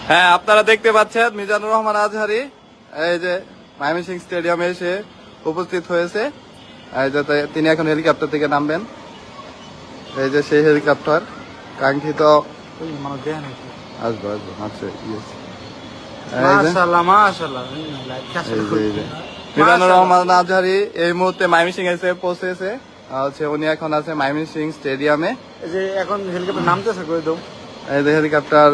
হ্যাঁ, আপনারা দেখতে পাচ্ছেন মিজানুর রহমান আজহারি এই যে ময়মনসিংহ স্টেডিয়ামে এসে উপস্থিত হয়েছে। এই যে তিনি এখন হেলিকপ্টার থেকে নামবেন। এই যে সেই হেলিকপ্টার কাঙ্ক্ষিত আসবো মাত্র মিজানুর রহমান আজহারি এই মুহূর্তে ময়মনসিংহ এসে পৌঁছেছে। উনি এখন আছে ময়মনসিংহ স্টেডিয়ামে। এই যে এখন হেলিকপ্টার নামতেছে কই দাও। এই যে হেলিকপ্টার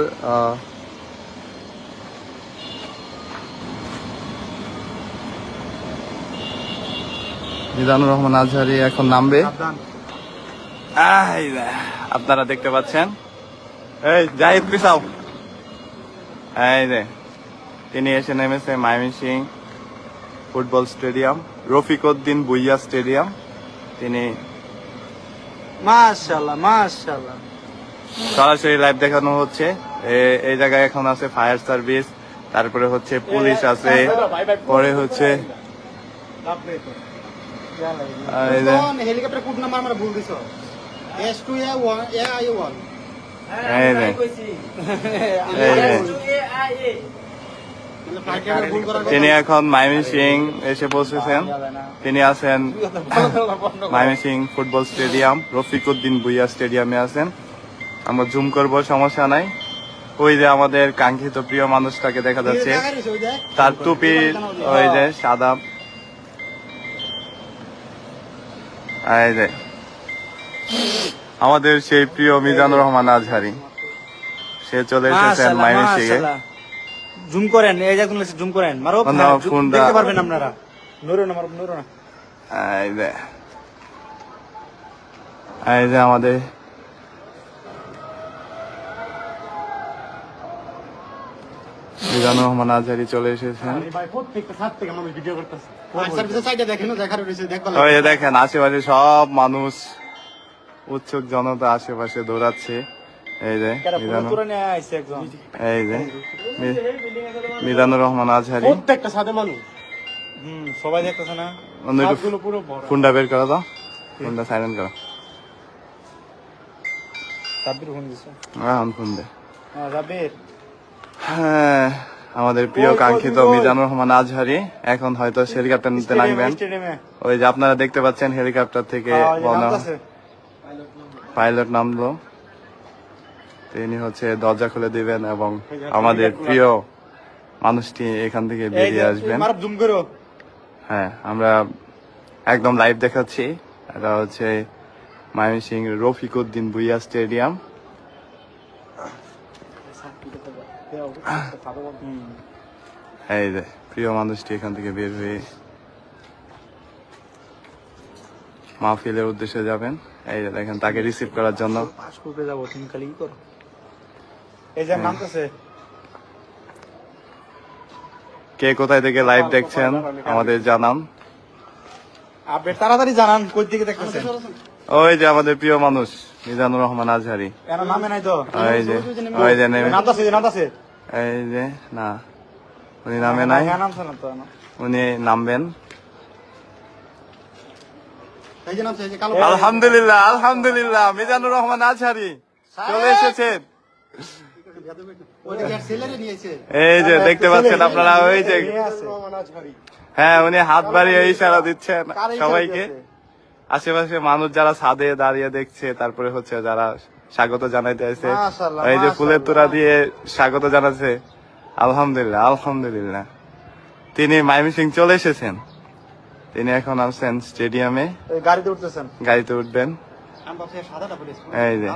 মিজানুর রহমান আজহারি এখন নামবে। আপনারা দেখতে পাচ্ছেন এই জাহিদ পিসাও এই যে তিনি এসে নেমেছে Mymensingh football stadium, Rafiquddin Bhuiyan stadium. তিনি মাশাআল্লাহ মাশাআল্লাহ সরাসরি লাইভ দেখানো হচ্ছে। এই জায়গায় এখন আছে ফায়ার সার্ভিস, তারপরে হচ্ছে পুলিশ আছে, পরে হচ্ছে হেলিকপ্টার কোড নাম্বার আমরা ভুল দিছো S2A1 তিনি এখন ময়মনসিংহ এসে পৌঁছেছেন। তিনি আছেন ময়মনসিংহ ফুটবল স্টেডিয়াম, রফিকউদ্দিন ভুঁইয়া স্টেডিয়ামে আছেন। আমরা জুম করব, সমস্যা নাই। ওই যে আমাদের কাঙ্ক্ষিত প্রিয় মানুষটাকে দেখা যাচ্ছে, তার টুপি ওই যে সাদা। এই যে আমাদের সেই প্রিয় মিজানুর রহমান আজহারি, সে চলে এসেছেন ময়মনসিংহে। জুম করেন, এই যে জুম করেন, মারো দেখতে পারবেন আপনারা। নরো না, মারো নরো না। এই যে আমাদের মিজানুর রহমান আজহারি চলে এসেছেন। দেখেন আশেপাশে সব মানুষ, উৎসুক জনতা আশেপাশে দৌড়াচ্ছে। এই যে এই যে মিজানুর রহমান আজহারি, প্রত্যেকটা সাথে মানুষ সবাই দেখতেছে না। ফোনটা বের করো, দাও ফোনটা সাইলেন্ট করো। ফোন দে। হ্যাঁ, আমাদের প্রিয় কাঙ্ক্ষিত মিজানুর রহমান আজহারি এখন হয়তো হেলিকপ্টার নিতে নামবেন। ওই যে আপনারা দেখতে পাচ্ছেন হেলিকপ্টার থেকে পাইলট নামলো। তিনি হচ্ছে দরজা খুলে দিবেন এবং আমাদের প্রিয় মানুষটি এখান থেকে বেরিয়ে আসবেন। হ্যাঁ, আমরা একদম লাইভ দেখাচ্ছি। এটা হচ্ছে ময়মনসিংহ রফিকউদ্দিন ভুঁইয়া স্টেডিয়াম। এই যে প্রিয় মানুষটি এখান থেকে বের হয়ে মাহফিলের উদ্দেশ্যে যাবেন। এই যে দেখেন তাকে রিসিভ করার জন্য। কে কোথায় থেকে লাইভ দেখছেন আমাদের জানান, তাড়াতাড়ি জানান কই দিকে দেখতেছেন। ওই যে আমাদের প্রিয় মানুষ মিজানুর রহমান আজহারি, এই যে ওই যে এই যে না, উনি নামে নাই, উনি নামবেন। আলহামদুলিল্লাহ আলহামদুলিল্লাহ, মিজানুর রহমান আজহারি চলে এসেছেন। এই যে দেখতে পাচ্ছেন আপনারা, ওই যে হ্যাঁ, উনি হাত বাড়িয়ে ইশারা দিচ্ছেন সবাইকে। আশেপাশে মানুষ যারা ছাদে দাঁড়িয়ে দেখছে, তারপরে হচ্ছে যারা স্বাগত জানাইতে আছে, এই যে ফুলের তোড়া দিয়ে স্বাগত জানাচ্ছে। আলহামদুলিল্লাহ আলহামদুলিল্লাহ, তিনি ময়মনসিংহ চলে এসেছেন। তিনি এখন আছেন স্টেডিয়ামে, গাড়িতে উঠবেন। এই যে